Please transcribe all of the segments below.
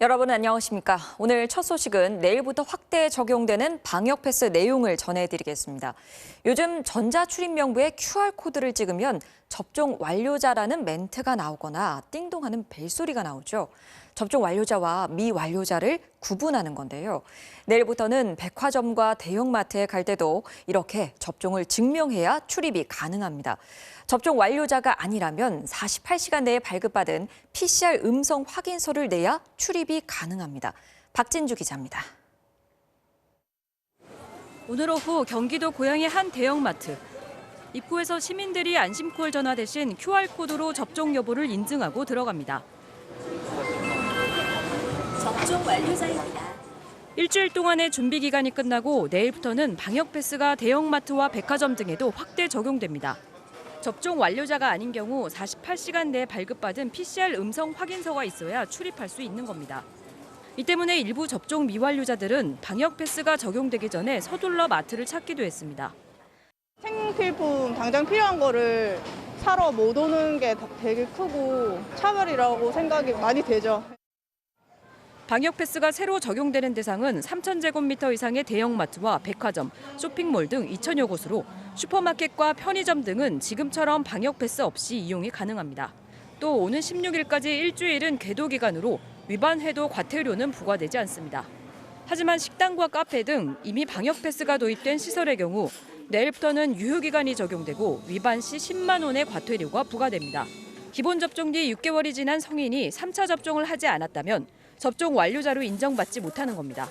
여러분 안녕하십니까? 오늘 첫 소식은 내일부터 확대 적용되는 방역 패스 내용을 전해드리겠습니다. 요즘 전자출입명부에 QR코드를 찍으면 접종 완료자라는 멘트가 나오거나 띵동하는 벨소리가 나오죠. 접종 완료자와 미완료자를 구분하는 건데요. 내일부터는 백화점과 대형마트에 갈 때도 이렇게 접종을 증명해야 출입이 가능합니다. 접종 완료자가 아니라면 48시간 내에 발급받은 PCR 음성 확인서를 내야 출입이 가능합니다. 박진주 기자입니다. 오늘 오후 경기도 고양의 한 대형마트. 입구에서 시민들이 안심콜 전화 대신 QR코드로 접종 여부를 인증하고 들어갑니다. 접종 완료자입니다. 일주일 동안의 준비 기간이 끝나고 내일부터는 방역 패스가 대형마트와 백화점 등에도 확대 적용됩니다. 접종 완료자가 아닌 경우 48시간 내에 발급받은 PCR 음성 확인서가 있어야 출입할 수 있는 겁니다. 이 때문에 일부 접종 미완료자들은 방역 패스가 적용되기 전에 서둘러 마트를 찾기도 했습니다. 생필품 당장 필요한 거를 사러 못 오는 게 되게 크고 차별이라고 생각이 많이 되죠. 방역 패스가 새로 적용되는 대상은 3,000제곱미터 이상의 대형마트와 백화점, 쇼핑몰 등 2,000여 곳으로 슈퍼마켓과 편의점 등은 지금처럼 방역 패스 없이 이용이 가능합니다. 또 오는 16일까지 일주일은 계도 기간으로 위반해도 과태료는 부과되지 않습니다. 하지만 식당과 카페 등 이미 방역 패스가 도입된 시설의 경우 내일부터는 유효기간이 적용되고 위반 시 10만 원의 과태료가 부과됩니다. 기본 접종 뒤 6개월이 지난 성인이 3차 접종을 하지 않았다면 접종 완료자로 인정받지 못하는 겁니다.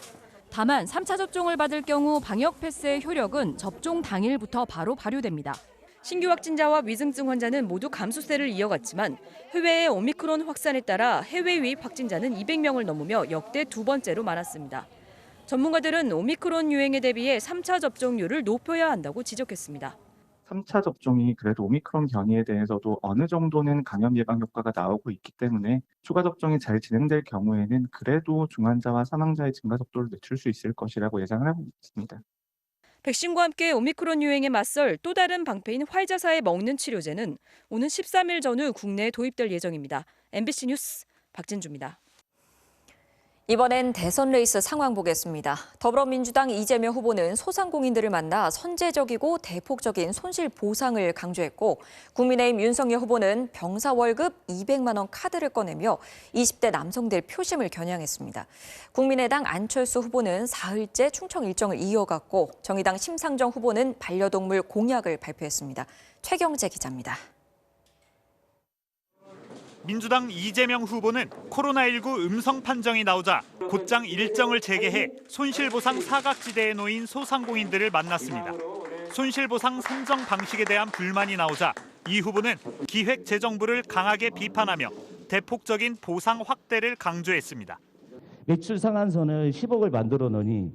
다만 3차 접종을 받을 경우 방역 패스의 효력은 접종 당일부터 바로 발효됩니다. 신규 확진자와 위중증 환자는 모두 감소세를 이어갔지만 해외의 오미크론 확산에 따라 해외 유입 확진자는 200명을 넘으며 역대 두 번째로 많았습니다. 전문가들은 오미크론 유행에 대비해 3차 접종률을 높여야 한다고 지적했습니다. 3차 접종이 그래도 오미크론 변이에 대해서도 어느 정도는 감염 예방 효과가 나오고 있기 때문에 추가 접종이 잘 진행될 경우에는 그래도 중환자와 사망자의 증가 속도를 늦출 수 있을 것이라고 예상을 하고 있습니다. 백신과 함께 오미크론 유행에 맞설 또 다른 방패인 화이자사의 먹는 치료제는 오는 13일 전후 국내에 도입될 예정입니다. MBC 뉴스 박진주입니다. 이번엔 대선 레이스 상황 보겠습니다. 더불어민주당 이재명 후보는 소상공인들을 만나 선제적이고 대폭적인 손실 보상을 강조했고 국민의힘 윤석열 후보는 병사 월급 200만 원 카드를 꺼내며 20대 남성들 표심을 겨냥했습니다. 국민의당 안철수 후보는 사흘째 충청 일정을 이어갔고 정의당 심상정 후보는 반려동물 공약을 발표했습니다. 최경재 기자입니다. 민주당 이재명 후보는 코로나19 음성 판정이 나오자 곧장 일정을 재개해 손실보상 사각지대에 놓인 소상공인들을 만났습니다. 손실보상 산정 방식에 대한 불만이 나오자 이 후보는 기획재정부를 강하게 비판하며 대폭적인 보상 확대를 강조했습니다. 매출 상한선을 10억을 만들어 놓으니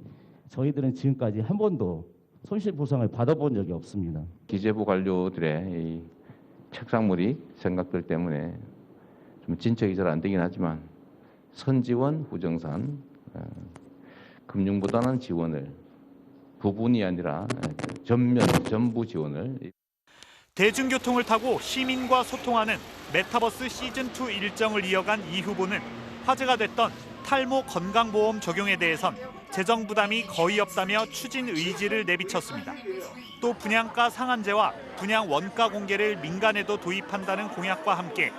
저희들은 지금까지 한 번도 손실보상을 받아본 적이 없습니다. 기재부 관료들의 이 책상무리 생각들 때문에 좀 진척이 잘 안 되긴 하지만 선지원, 후정산, 금융보다는 지원을 부분이 아니라 전부 지원을. 대중교통을 타고 시민과 소통하는 메타버스 시즌2 일정을 이어간 이 후보는 화제가 됐던 탈모 건강보험 적용에 대해선 재정 부담이 거의 없다며 추진 의지를 내비쳤습니다. 또 분양가 상한제와 분양 원가 공개를 민간에도 도입한다는 공약과 함께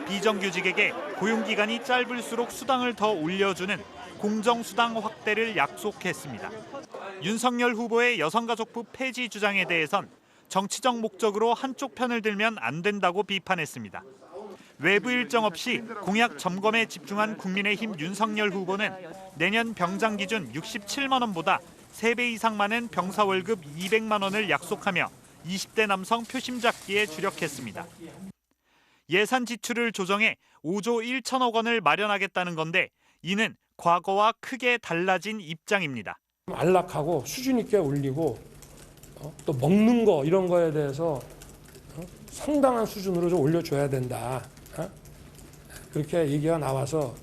비정규직에게 고용기간이 짧을수록 수당을 더 올려주는 공정수당 확대를 약속했습니다. 윤석열 후보의 여성가족부 폐지 주장에 대해선 정치적 목적으로 한쪽 편을 들면 안 된다고 비판했습니다. 외부 일정 없이 공약 점검에 집중한 국민의힘 윤석열 후보는 내년 병장 기준 67만 원보다 3배 이상 많은 병사 월급 200만 원을 약속하며 20대 남성 표심 잡기에 주력했습니다. 예산 지출을 조정해 5조 1천억 원을 마련하겠다는 건데 이는 과거와 크게 달라진 입장입니다. 안락하고 수준 있게 올리고 또 먹는 거 이런 거에 대해서 상당한 수준으로 좀 올려줘야 된다. 그렇게 얘기가 나와서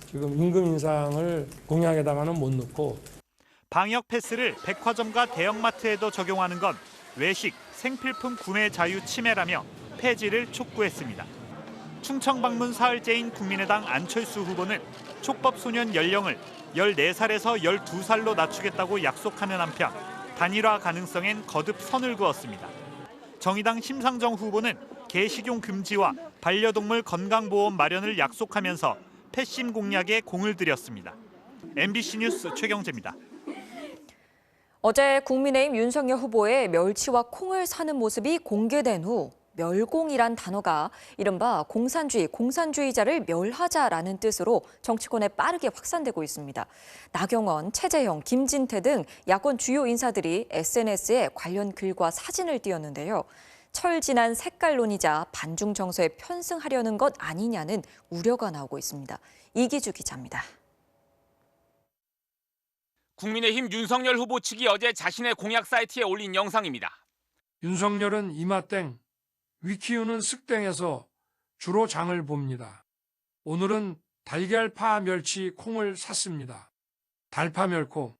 지금 임금 인상을 공약에다가는 못 넣고. 방역 패스를 백화점과 대형마트에도 적용하는 건 외식, 생필품 구매 자유 침해라며 폐지를 촉구했습니다. 충청 방문 사흘째인 국민의당 안철수 후보는 촉법소년 연령을 14살에서 12살로 낮추겠다고 약속하는 한편 단일화 가능성엔 거듭 선을 그었습니다. 정의당 심상정 후보는 개식용 금지와 반려동물 건강보험 마련을 약속하면서 패심 공략에 공을 들였습니다. MBC 뉴스 최경재입니다. 어제 국민의힘 윤석열 후보의 멸치와 콩을 사는 모습이 공개된 후 멸공이란 단어가 이른바 공산주의자를 멸하자라는 뜻으로 정치권에 빠르게 확산되고 있습니다. 나경원, 최재형, 김진태 등 야권 주요 인사들이 SNS에 관련 글과 사진을 띄웠는데요. 철진한 색깔론이자 반중 정서에 편승하려는 것 아니냐는 우려가 나오고 있습니다. 이기주 기자입니다. 국민의힘 윤석열 후보 측이 어제 자신의 공약 사이트에 올린 영상입니다. 윤석열은 이마땡, 위키우는 쓱땡에서 주로 장을 봅니다. 오늘은 달걀, 파, 멸치, 콩을 샀습니다. 달파 멸콩.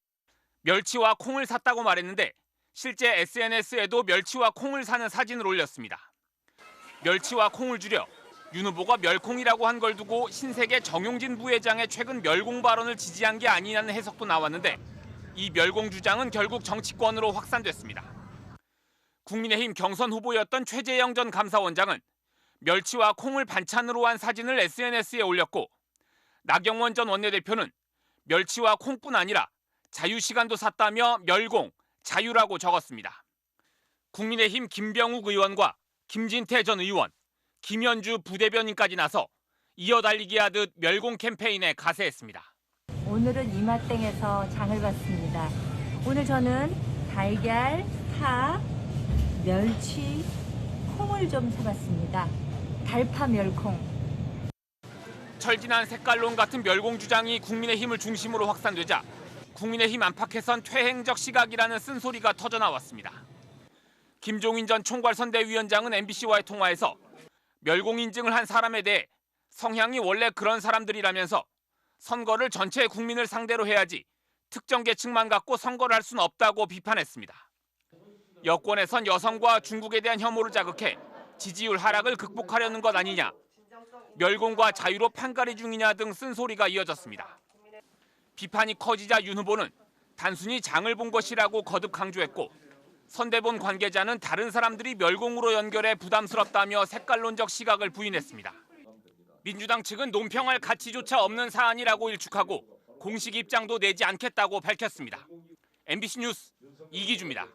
멸치와 콩을 샀다고 말했는데 실제 SNS에도 멸치와 콩을 사는 사진을 올렸습니다. 멸치와 콩을 줄여 윤 후보가 멸콩이라고 한 걸 두고 신세계 정용진 부회장의 최근 멸공 발언을 지지한 게 아니냐는 해석도 나왔는데 이 멸공 주장은 결국 정치권으로 확산됐습니다. 국민의힘 경선 후보였던 최재형 전 감사원장은 멸치와 콩을 반찬으로 한 사진을 SNS에 올렸고 나경원 전 원내대표는 멸치와 콩뿐 아니라 자유시간도 샀다며 멸공, 자유라고 적었습니다. 국민의힘 김병욱 의원과 김진태 전 의원, 김현주 부대변인까지 나서 이어달리기 하듯 멸공 캠페인에 가세했습니다. 오늘은 이마땡에서 장을 봤습니다. 오늘 저는 달걀, 파, 멸치, 콩을 좀 사봤습니다. 달파 멸콩. 철진한 색깔론 같은 멸공 주장이 국민의힘을 중심으로 확산되자 국민의힘 안팎에선 퇴행적 시각이라는 쓴소리가 터져나왔습니다. 김종인 전 총괄선대위원장은 MBC와의 통화에서 멸공 인증을 한 사람에 대해 성향이 원래 그런 사람들이라면서 선거를 전체 국민을 상대로 해야지 특정 계층만 갖고 선거를 할 수는 없다고 비판했습니다. 여권에선 여성과 중국에 대한 혐오를 자극해 지지율 하락을 극복하려는 것 아니냐, 멸공과 자유로 판가리 중이냐 등 쓴소리가 이어졌습니다. 비판이 커지자 윤 후보는 단순히 장을 본 것이라고 거듭 강조했고 선대본 관계자는 다른 사람들이 멸공으로 연결해 부담스럽다며 색깔론적 시각을 부인했습니다. 민주당 측은 논평할 가치조차 없는 사안이라고 일축하고 공식 입장도 내지 않겠다고 밝혔습니다. MBC 뉴스 이기주입니다.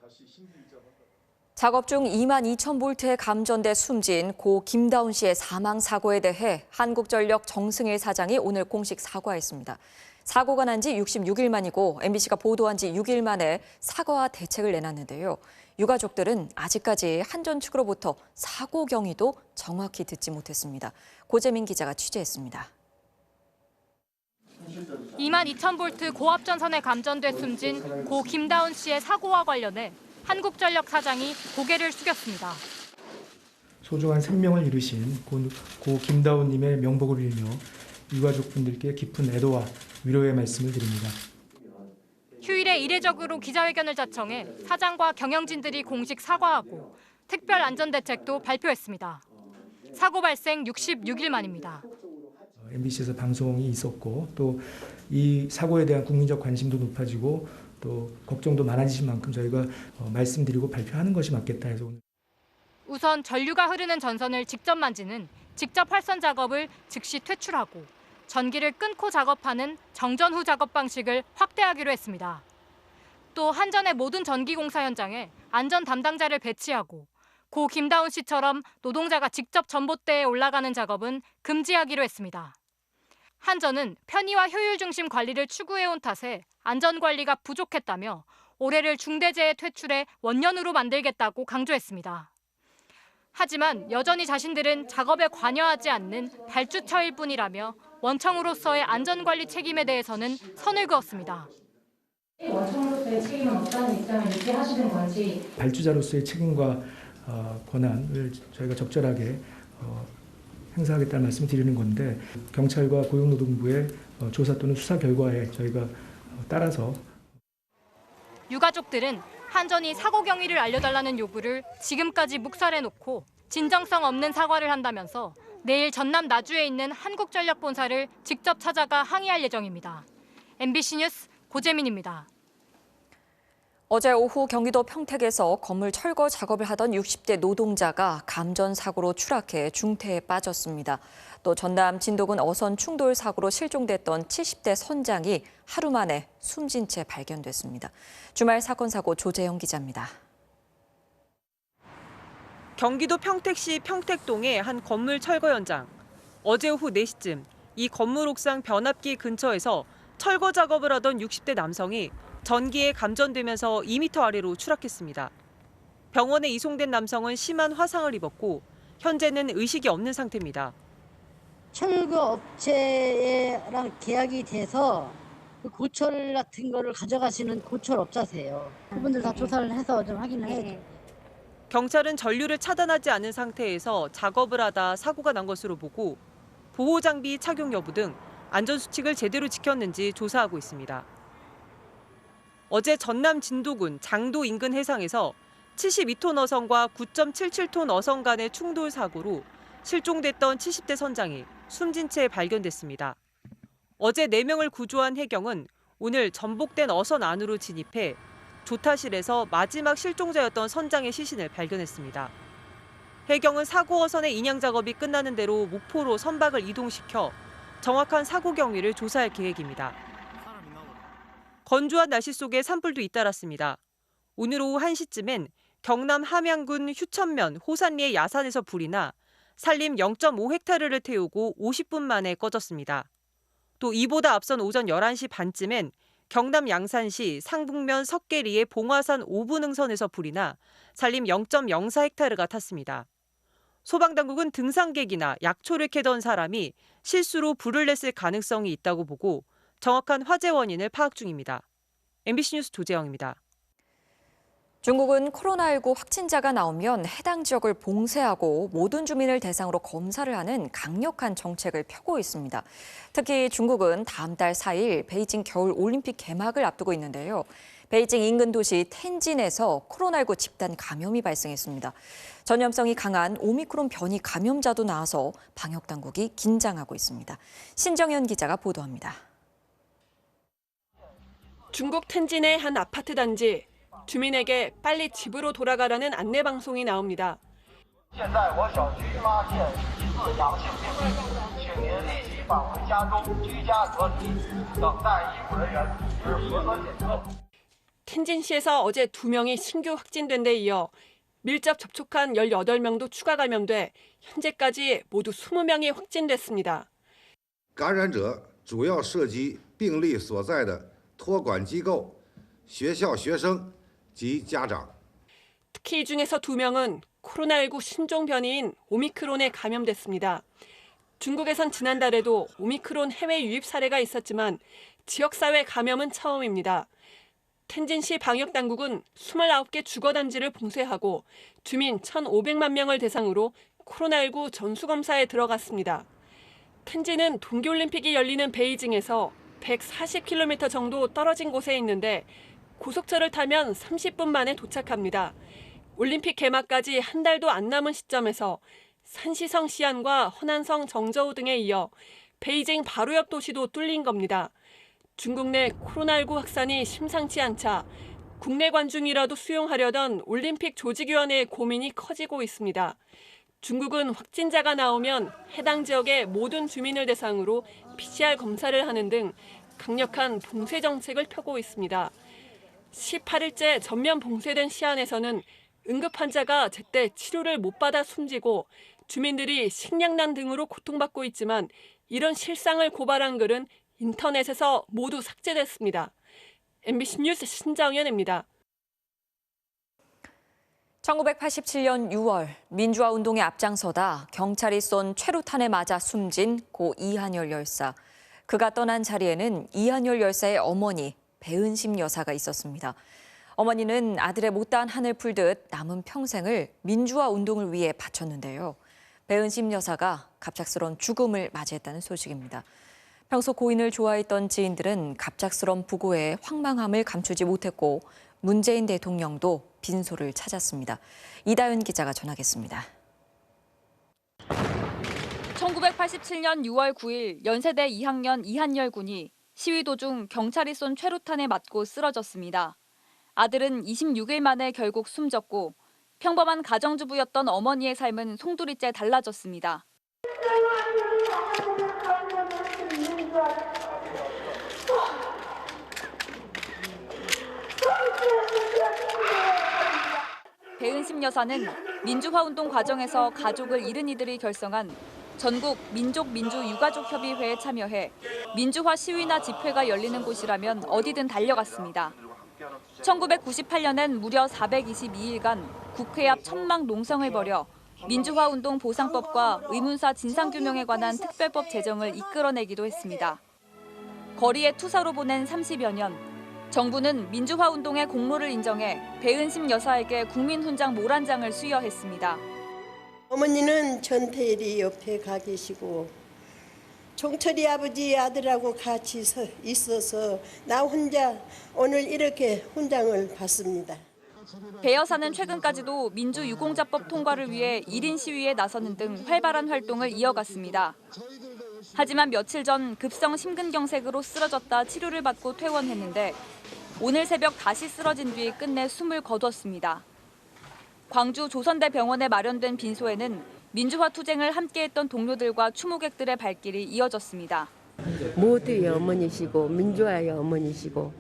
작업 중 22,000볼트에 감전돼 숨진 고 김다운 씨의 사망 사고에 대해 한국전력 정승일 사장이 오늘 공식 사과했습니다. 사고가 난 지 66일 만이고 MBC가 보도한 지 6일 만에 사과와 대책을 내놨는데요. 유가족들은 아직까지 한전 측으로부터 사고 경위도 정확히 듣지 못했습니다. 고재민 기자가 취재했습니다. 22,000볼트 고압전선에 감전돼 숨진 고 김다운 씨의 사고와 관련해 한국전력 사장이 고개를 숙였습니다. 소중한 생명을 잃으신 고 김다운님의 명복을 빌며 유가족분들께 깊은 애도와 위로의 말씀을 드립니다. 휴일에 이례적으로 기자회견을 자청해 사장과 경영진들이 공식 사과하고 특별 안전대책도 발표했습니다. 사고 발생 66일 만입니다. MBC에서 방송이 있었고 또 이 사고에 대한 국민적 관심도 높아지고 또 걱정도 많아지신 만큼 저희가 말씀드리고 발표하는 것이 맞겠다 해서 오늘. 우선 전류가 흐르는 전선을 직접 만지는 직접 활선 작업을 즉시 퇴출하고 전기를 끊고 작업하는 정전 후 작업 방식을 확대하기로 했습니다. 또 한전의 모든 전기 공사 현장에 안전 담당자를 배치하고 고 김다운 씨처럼 노동자가 직접 전봇대에 올라가는 작업은 금지하기로 했습니다. 한전은 편의와 효율 중심 관리를 추구해온 탓에 안전관리가 부족했다며 올해를 중대재해 퇴출의 원년으로 만들겠다고 강조했습니다. 하지만 여전히 자신들은 작업에 관여하지 않는 발주처일 뿐이라며 원청으로서의 안전관리 책임에 대해서는 선을 그었습니다. 원청으로서의 책임은 없다는 입장을 유지하시는 건지. 발주자로서의 책임과 권한을 저희가 적절하게 행사하겠다는 말씀을 드리는 건데 경찰과 고용노동부의 조사 또는 수사 결과에 저희가 따라서 유가족들은 한전이 사고 경위를 알려달라는 요구를 지금까지 묵살해놓고 진정성 없는 사과를 한다면서 내일 전남 나주에 있는 한국전력 본사를 직접 찾아가 항의할 예정입니다. MBC 뉴스 고재민입니다. 어제 오후 경기도 평택에서 건물 철거 작업을 하던 60대 노동자가 감전사고로 추락해 중태에 빠졌습니다. 또 전남 진도군 어선 충돌 사고로 실종됐던 70대 선장이 하루 만에 숨진 채 발견됐습니다. 주말 사건 사고 조재영 기자입니다. 경기도 평택시 평택동의 한 건물 철거 현장. 어제 오후 4시쯤 이 건물 옥상 변압기 근처에서 철거 작업을 하던 60대 남성이 전기에 감전되면서 2m 아래로 추락했습니다. 병원에 이송된 남성은 심한 화상을 입었고 현재는 의식이 없는 상태입니다. 철거 업체랑 계약이 돼서 그 고철 같은 거를 가져가시는 고철업자세요. 그분들 다 조사를 해서 좀 확인을 해야죠. 경찰은 전류를 차단하지 않은 상태에서 작업을 하다 사고가 난 것으로 보고 보호장비 착용 여부 등 안전수칙을 제대로 지켰는지 조사하고 있습니다. 어제 전남 진도군 장도 인근 해상에서 72톤 어선과 9.77톤 어선 간의 충돌 사고로 실종됐던 70대 선장이 숨진 채 발견됐습니다. 어제 4명을 구조한 해경은 오늘 전복된 어선 안으로 진입해 조타실에서 마지막 실종자였던 선장의 시신을 발견했습니다. 해경은 사고 어선의 인양 작업이 끝나는 대로 목포로 선박을 이동시켜 정확한 사고 경위를 조사할 계획입니다. 건조한 날씨 속에 산불도 잇따랐습니다. 오늘 오후 1시쯤엔 경남 함양군 휴천면 호산리의 야산에서 불이 나 산림 0.5헥타르를 태우고 50분 만에 꺼졌습니다. 또 이보다 앞선 오전 11시 반쯤엔 경남 양산시 상북면 석계리의 봉화산 5분 능선에서 불이 나 산림 0.04헥타르가 탔습니다. 소방당국은 등산객이나 약초를 캐던 사람이 실수로 불을 냈을 가능성이 있다고 보고 정확한 화재 원인을 파악 중입니다. MBC 뉴스 조재영입니다. 중국은 코로나19 확진자가 나오면 해당 지역을 봉쇄하고 모든 주민을 대상으로 검사를 하는 강력한 정책을 펴고 있습니다. 특히 중국은 다음 달 4일 베이징 겨울올림픽 개막을 앞두고 있는데요. 베이징 인근 도시 텐진에서 코로나19 집단 감염이 발생했습니다. 전염성이 강한 오미크론 변이 감염자도 나와서 방역당국이 긴장하고 있습니다. 신정현 기자가 보도합니다. 중국 텐진의 한 아파트 단지. 주민에게 빨리 집으로 돌아가라는 안내 방송이 나옵니다. 텐진시에서 어제 2명이 신규 확진된 데 이어 밀접 접촉한 18명도 추가 감염돼 현재까지 모두 20명이 확진됐습니다. 感染者主要涉及病例所在的托管机构、学校学生 특히 이 중에서 2명은 코로나19 신종 변이인 오미크론에 감염됐습니다. 중국에선 지난달에도 오미크론 해외 유입 사례가 있었지만 지역사회 감염은 처음입니다. 텐진시 방역당국은 29개 주거단지를 봉쇄하고 주민 1,500만 명을 대상으로 코로나19 전수검사에 들어갔습니다. 텐진은 동계올림픽이 열리는 베이징에서 140km 정도 떨어진 곳에 있는데 고속철을 타면 30분 만에 도착합니다. 올림픽 개막까지 한 달도 안 남은 시점에서 산시성 시안과 허난성 정저우 등에 이어 베이징 바로 옆 도시도 뚫린 겁니다. 중국 내 코로나19 확산이 심상치 않자 국내 관중이라도 수용하려던 올림픽 조직위원회의 고민이 커지고 있습니다. 중국은 확진자가 나오면 해당 지역의 모든 주민을 대상으로 PCR 검사를 하는 등 강력한 봉쇄 정책을 펴고 있습니다. 18일째 전면 봉쇄된 시안에서는 응급 환자가 제때 치료를 못 받아 숨지고 주민들이 식량난 등으로 고통받고 있지만 이런 실상을 고발한 글은 인터넷에서 모두 삭제됐습니다. MBC 뉴스 신정현입니다. 1987년 6월 민주화 운동에 앞장서다 경찰이 쏜 최루탄에 맞아 숨진 고 이한열 열사. 그가 떠난 자리에는 이한열 열사의 어머니 배은심 여사가 있었습니다. 어머니는 아들의 못다한 한을 풀듯 남은 평생을 민주화 운동을 위해 바쳤는데요. 배은심 여사가 갑작스런 죽음을 맞이했다는 소식입니다. 평소 고인을 좋아했던 지인들은 갑작스런 부고에 황망함을 감추지 못했고 문재인 대통령도 빈소를 찾았습니다. 이다윤 기자가 전하겠습니다. 1987년 6월 9일 연세대 2학년 이한열 군이 시위 도중 경찰이 쏜 최루탄에 맞고 쓰러졌습니다. 아들은 26일 만에 결국 숨졌고 평범한 가정주부였던 어머니의 삶은 송두리째 달라졌습니다. 배은심 여사는 민주화운동 과정에서 가족을 잃은 이들이 결성한 전국 민족민주유가족협의회에 참여해 민주화 시위나 집회가 열리는 곳이라면 어디든 달려갔습니다. 1998년엔 무려 422일간 국회 앞 천막 농성을 벌여 민주화운동 보상법과 의문사 진상규명에 관한 특별법 제정을 이끌어내기도 했습니다. 거리에 투사로 보낸 30여 년, 정부는 민주화운동의 공로를 인정해 배은심 여사에게 국민훈장 모란장을 수여했습니다. 어머니는 전태일이 옆에 가 계시고 종철이 아버지 아들하고 같이 있어서 나 혼자 오늘 이렇게 훈장을 받습니다. 배 여사는 최근까지도 민주유공자법 통과를 위해 1인 시위에 나서는 등 활발한 활동을 이어갔습니다. 하지만 며칠 전 급성 심근경색으로 쓰러졌다 치료를 받고 퇴원했는데 오늘 새벽 다시 쓰러진 뒤 끝내 숨을 거뒀습니다. 광주 조선대 병원에 마련된 빈소에는 민주화 투쟁을 함께했던 동료들과 추모객들의 발길이 이어졌습니다. 모두의 어머니시고 민주화의 어머니시고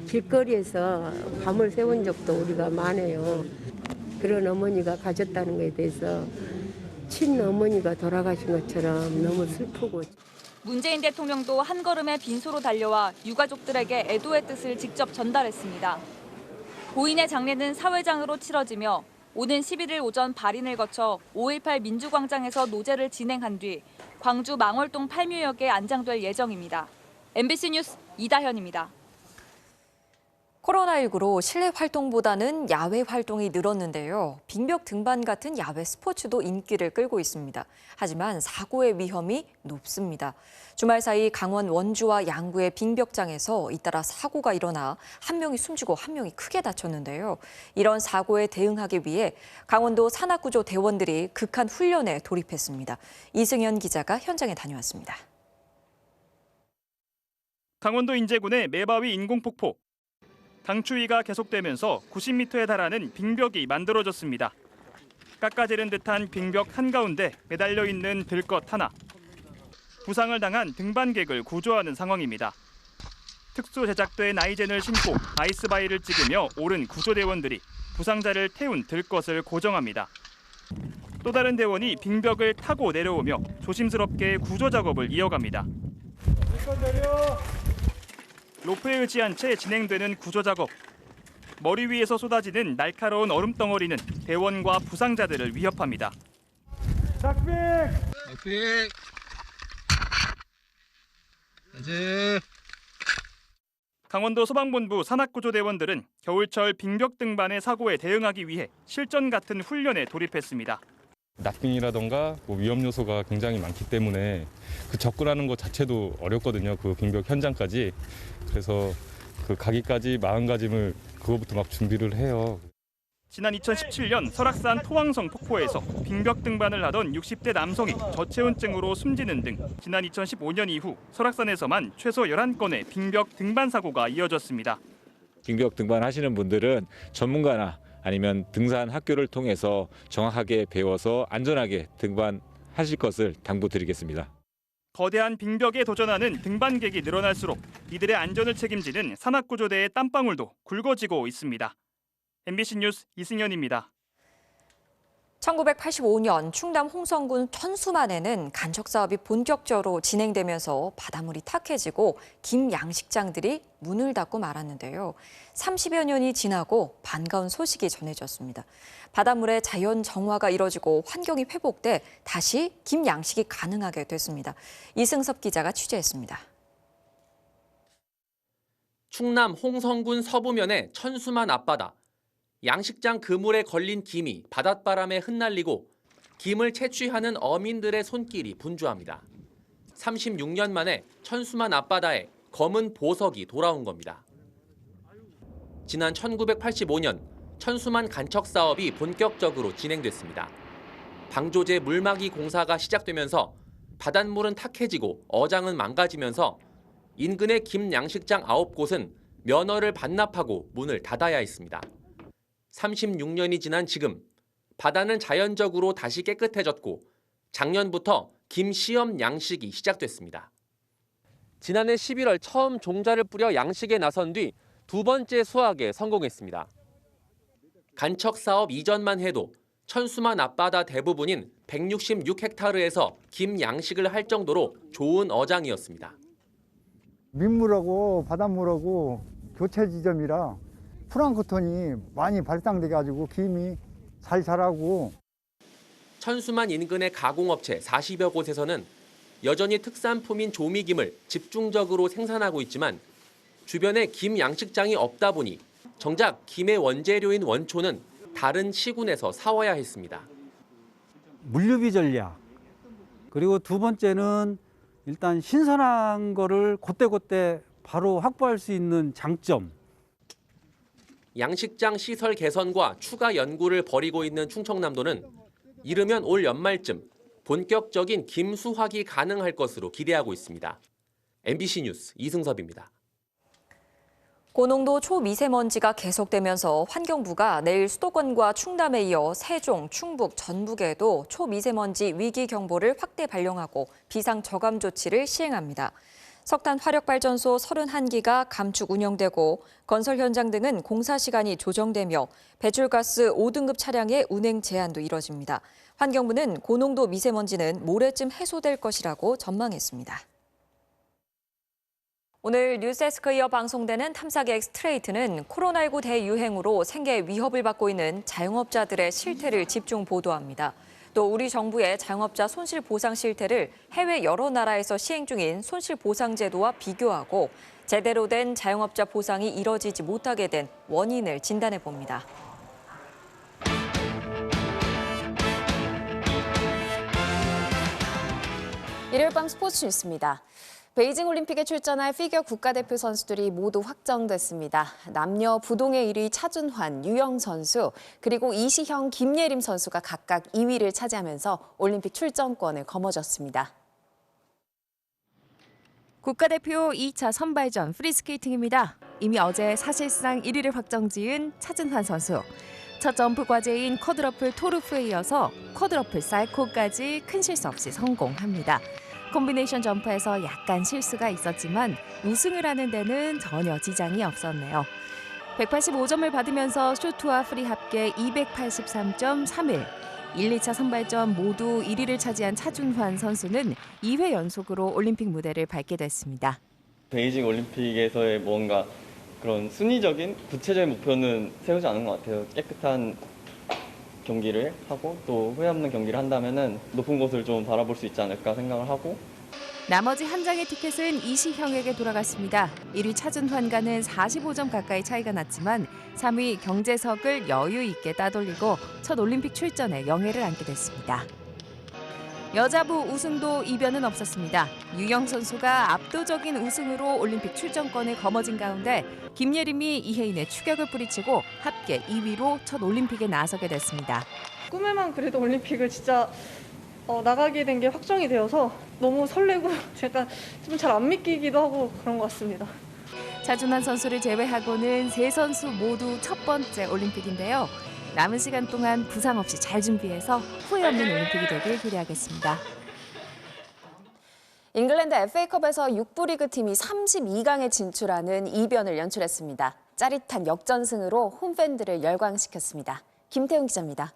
길거리에서 밤을 새운 적도 우리가 많아요. 그런 어머니가 가졌다는 것에 대해서 친어머니가 돌아가신 것처럼 너무 슬프고. 문재인 대통령도 한 걸음에 빈소로 달려와 유가족들에게 애도의 뜻을 직접 전달했습니다. 고인의 장례는 사회장으로 치러지며 오는 11일 오전 발인을 거쳐 5.18 민주광장에서 노제를 진행한 뒤 광주 망월동 팔묘역에 안장될 예정입니다. MBC 뉴스 이다현입니다. 코로나19로 실내 활동보다는 야외 활동이 늘었는데요. 빙벽 등반 같은 야외 스포츠도 인기를 끌고 있습니다. 하지만 사고의 위험이 높습니다. 주말 사이 강원 원주와 양구의 빙벽장에서 잇따라 사고가 일어나 한 명이 숨지고 한 명이 크게 다쳤는데요. 이런 사고에 대응하기 위해 강원도 산악구조 대원들이 극한 훈련에 돌입했습니다. 이승현 기자가 현장에 다녀왔습니다. 강원도 인제군의 매바위 인공폭포. 강추위가 계속되면서 90m에 달하는 빙벽이 만들어졌습니다. 깎아지른 듯한 빙벽 한가운데 매달려 있는 들것 하나. 부상을 당한 등반객을 구조하는 상황입니다. 특수 제작된 아이젠을 신고 아이스바이를 찍으며 오른 구조대원들이 부상자를 태운 들것을 고정합니다. 또 다른 대원이 빙벽을 타고 내려오며 조심스럽게 구조 작업을 이어갑니다. 로프에 의지한 채 진행되는 구조 작업. 머리 위에서 쏟아지는 날카로운 얼음 덩어리는 대원과 부상자들을 위협합니다. 강원도 소방본부 산악구조대원들은 겨울철 빙벽 등반의 사고에 대응하기 위해 실전 같은 훈련에 돌입했습니다. 납빙이라던가 위험 요소가 굉장히 많기 때문에 그 접근하는 것 자체도 어렵거든요. 그 빙벽 현장까지. 그래서 그 가기까지 마음가짐을 그거부터 막 준비를 해요. 지난 2017년 설악산 토왕성 폭포에서 빙벽 등반을 하던 60대 남성이 저체온증으로 숨지는 등 지난 2015년 이후 설악산에서만 최소 11건의 빙벽 등반 사고가 이어졌습니다. 빙벽 등반하시는 분들은 전문가나 아니면 등산 학교를 통해서 정확하게 배워서 안전하게 등반하실 것을 당부드리겠습니다. 거대한 빙벽에 도전하는 등반객이 늘어날수록 이들의 안전을 책임지는 산악구조대의 땀방울도 굵어지고 있습니다. MBC 뉴스 이승현입니다. 1985년 충남 홍성군 천수만에는 간척 사업이 본격적으로 진행되면서 바닷물이 탁해지고 김 양식장들이 문을 닫고 말았는데요. 30여 년이 지나고 반가운 소식이 전해졌습니다. 바닷물의 자연 정화가 이뤄지고 환경이 회복돼 다시 김 양식이 가능하게 됐습니다. 이승섭 기자가 취재했습니다. 충남 홍성군 서부면의 천수만 앞바다. 양식장 그물에 걸린 김이 바닷바람에 흩날리고 김을 채취하는 어민들의 손길이 분주합니다. 36년 만에 천수만 앞바다에 검은 보석이 돌아온 겁니다. 지난 1985년 천수만 간척 사업이 본격적으로 진행됐습니다. 방조제 물막이 공사가 시작되면서 바닷물은 탁해지고 어장은 망가지면서 인근의 김 양식장 9곳은 면허를 반납하고 문을 닫아야 했습니다. 36년이 지난 지금 바다는 자연적으로 다시 깨끗해졌고 작년부터 김 시험 양식이 시작됐습니다. 지난해 11월 처음 종자를 뿌려 양식에 나선 뒤 두 번째 수확에 성공했습니다. 간척 사업 이전만 해도 천수만 앞바다 대부분인 166헥타르에서 김 양식을 할 정도로 좋은 어장이었습니다. 민물하고 바닷물하고 교체 지점이라 플랑크톤이 많이 발생돼가지고 김이 잘 자라고. 천수만 인근의 가공업체 40여 곳에서는 여전히 특산품인 조미김을 집중적으로 생산하고 있지만 주변에 김 양식장이 없다 보니 정작 김의 원재료인 원초는 다른 시군에서 사와야 했습니다. 물류비 전략, 그리고 두 번째는 일단 신선한 거를 그때그때 바로 확보할 수 있는 장점. 양식장 시설 개선과 추가 연구를 벌이고 있는 충청남도는 이르면 올 연말쯤 본격적인 김 수확이 가능할 것으로 기대하고 있습니다. MBC 뉴스 이승섭입니다. 고농도 초미세먼지가 계속되면서 환경부가 내일 수도권과 충남에 이어 세종, 충북, 전북에도 초미세먼지 위기 경보를 확대 발령하고 비상 저감 조치를 시행합니다. 석탄 화력발전소 31기가 감축 운영되고 건설 현장 등은 공사 시간이 조정되며 배출가스 5등급 차량의 운행 제한도 이뤄집니다. 환경부는 고농도 미세먼지는 모레쯤 해소될 것이라고 전망했습니다. 오늘 뉴스데스크에 이어 방송되는 탐사기 엑스트레이트는 코로나19 대유행으로 생계 위협을 받고 있는 자영업자들의 실태를 집중 보도합니다. 또 우리 정부의 자영업자 손실보상 실태를 해외 여러 나라에서 시행 중인 손실보상제도와 비교하고 제대로 된 자영업자 보상이 이뤄지지 못하게 된 원인을 진단해봅니다. 일요일 밤 스포츠 뉴스입니다. 베이징 올림픽에 출전할 피겨 국가대표 선수들이 모두 확정됐습니다. 남녀 부동의 1위 차준환, 유영 선수, 그리고 이시형, 김예림 선수가 각각 2위를 차지하면서 올림픽 출전권을 거머쥐었습니다. 국가대표 2차 선발전 프리스케이팅입니다. 이미 어제 사실상 1위를 확정지은 차준환 선수. 첫 점프 과제인 쿼드러플 토르프에 이어서 쿼드러플 살코까지 큰 실수 없이 성공합니다. 콤비네이션 점프에서 약간 실수가 있었지만 우승을 하는 데는 전혀 지장이 없었네요. 185점을 받으면서 쇼트와 프리 합계 283.31. 1, 2차 선발전 모두 1위를 차지한 차준환 선수는 2회 연속으로 올림픽 무대를 밟게 됐습니다. 베이징 올림픽에서의 뭔가 그런 순위적인 구체적인 목표는 세우지 않은 것 같아요. 깨끗한 경기를 하고 또 후회 없는 경기를 한다면은 높은 곳을 좀 바라볼 수 있지 않을까 생각을 하고. 나머지 한 장의 티켓은 이시형에게 돌아갔습니다. 1위 차준환과는 45점 가까이 차이가 났지만 3위 경재석을 여유 있게 따돌리고 첫 올림픽 출전에 영예를 안게 됐습니다. 여자부 우승도 이변은 없었습니다. 유영 선수가 압도적인 우승으로 올림픽 출전권을 거머쥔 가운데 김예림이 이혜인의 추격을 뿌리치고 합계 2위로 첫 올림픽에 나서게 됐습니다. 꿈에만 그래도 올림픽을 진짜 나가게 된 게 확정이 되어서 너무 설레고 제가 좀 잘 안 믿기기도 하고 그런 것 같습니다. 차준환 선수를 제외하고는 세 선수 모두 첫 번째 올림픽인데요. 남은 시간 동안 부상 없이 잘 준비해서 후회 없는 올림픽이 되길 기대하겠습니다. 잉글랜드 FA컵에서 6부 리그 팀이 32강에 진출하는 이변을 연출했습니다. 짜릿한 역전승으로 홈팬들을 열광시켰습니다. 김태훈 기자입니다.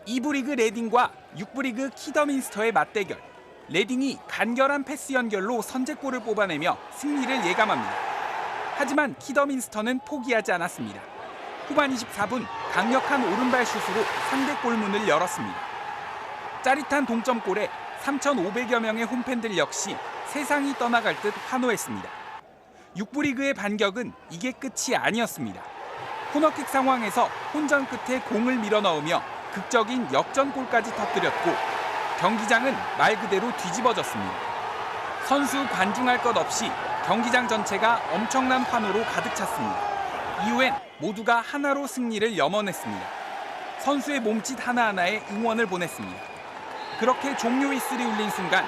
2부 리그 레딩과 6부 리그 키더민스터의 맞대결. 레딩이 간결한 패스 연결로 선제골을 뽑아내며 승리를 예감합니다. 하지만 키더민스터는 포기하지 않았습니다. 후반 24분 강력한 오른발 슛으로 상대 골문을 열었습니다. 짜릿한 동점골에 3,500여 명의 홈팬들 역시 세상이 떠나갈 듯 환호했습니다. 6부 리그의 반격은 이게 끝이 아니었습니다. 코너킥 상황에서 혼전 끝에 공을 밀어넣으며 극적인 역전골까지 터뜨렸고 경기장은 말 그대로 뒤집어졌습니다. 선수 관중할 것 없이 경기장 전체가 엄청난 환호로 가득 찼습니다. 이후엔 모두가 하나로 승리를 염원했습니다. 선수의 몸짓 하나하나에 응원을 보냈습니다. 그렇게 종료 휘슬이 울린 순간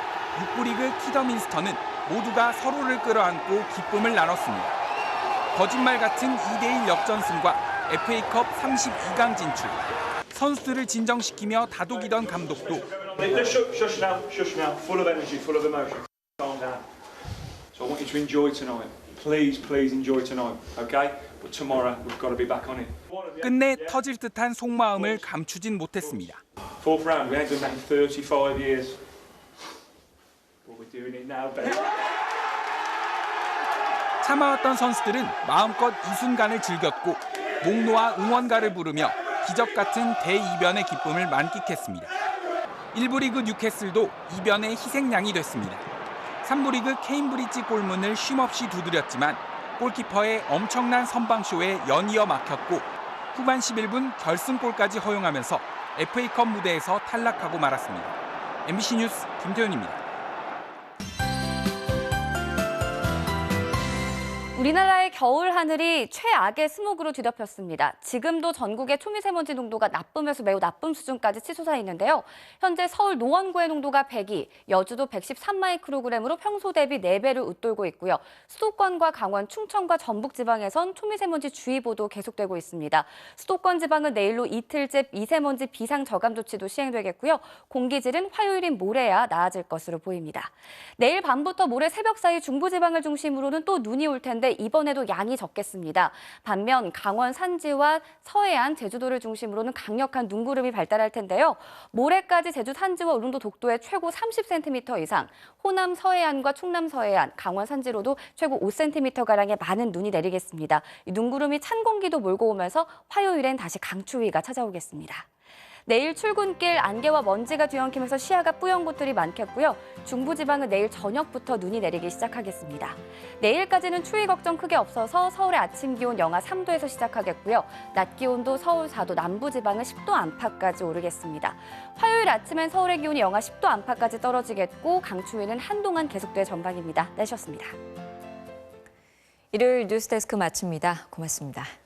6부 리그 키더민스터는 모두가 서로를 끌어안고 기쁨을 나눴습니다. 거짓말 같은 2대1 역전승과 FA컵 32강 진출. 선수들을 진정시키며 다독이던 감독도 Shush now. Full of energy, full of emotion. Calm down. So I want you to enjoy tonight. Please enjoy tonight, okay? But tomorrow we've got to be back on it. 끝내 터질 듯한 속마음을 감추진 못했습니다. Fourth round, we ain't done that in 35 years. But we're doing it now, baby. 참아왔던 선수들은 마음껏 이 순간을 즐겼고 목 놓아 응원가를 부르며 기적 같은 대이변의 기쁨을 만끽했습니다. 1부 리그 뉴캐슬도 이변의 희생양이 됐습니다. 3부 리그 케임브리지 골문을 쉼없이 두드렸지만 골키퍼의 엄청난 선방쇼에 연이어 막혔고 후반 11분 결승골까지 허용하면서 FA컵 무대에서 탈락하고 말았습니다. MBC 뉴스 김태훈입니다. 우리나라의 겨울 하늘이 최악의 스모그로 뒤덮였습니다. 지금도 전국의 초미세먼지 농도가 나쁨에서 매우 나쁨 수준까지 치솟아 있는데요. 현재 서울 노원구의 농도가 102, 여주도 113마이크로그램으로 평소 대비 4배를 웃돌고 있고요. 수도권과 강원, 충청과 전북 지방에선 초미세먼지 주의보도 계속되고 있습니다. 수도권 지방은 내일로 이틀째 미세먼지 비상 저감 조치도 시행되겠고요. 공기질은 화요일인 모레야 나아질 것으로 보입니다. 내일 밤부터 모레 새벽 사이 중부 지방을 중심으로는 또 눈이 올 텐데 이번에도 양이 적겠습니다. 반면 강원 산지와 서해안, 제주도를 중심으로는 강력한 눈구름이 발달할 텐데요. 모레까지 제주 산지와 울릉도 독도에 최고 30cm 이상, 호남 서해안과 충남 서해안, 강원 산지로도 최고 5cm가량의 많은 눈이 내리겠습니다. 이 눈구름이 찬 공기도 몰고 오면서 화요일엔 다시 강추위가 찾아오겠습니다. 내일 출근길 안개와 먼지가 뒤엉키면서 시야가 뿌연 곳들이 많겠고요. 중부지방은 내일 저녁부터 눈이 내리기 시작하겠습니다. 내일까지는 추위 걱정 크게 없어서 서울의 아침 기온 영하 3도에서 시작하겠고요. 낮 기온도 서울 4도, 남부지방은 10도 안팎까지 오르겠습니다. 화요일 아침엔 서울의 기온이 영하 10도 안팎까지 떨어지겠고 강추위는 한동안 계속될 전망입니다. 날씨였습니다. 일요일 뉴스데스크 마칩니다. 고맙습니다.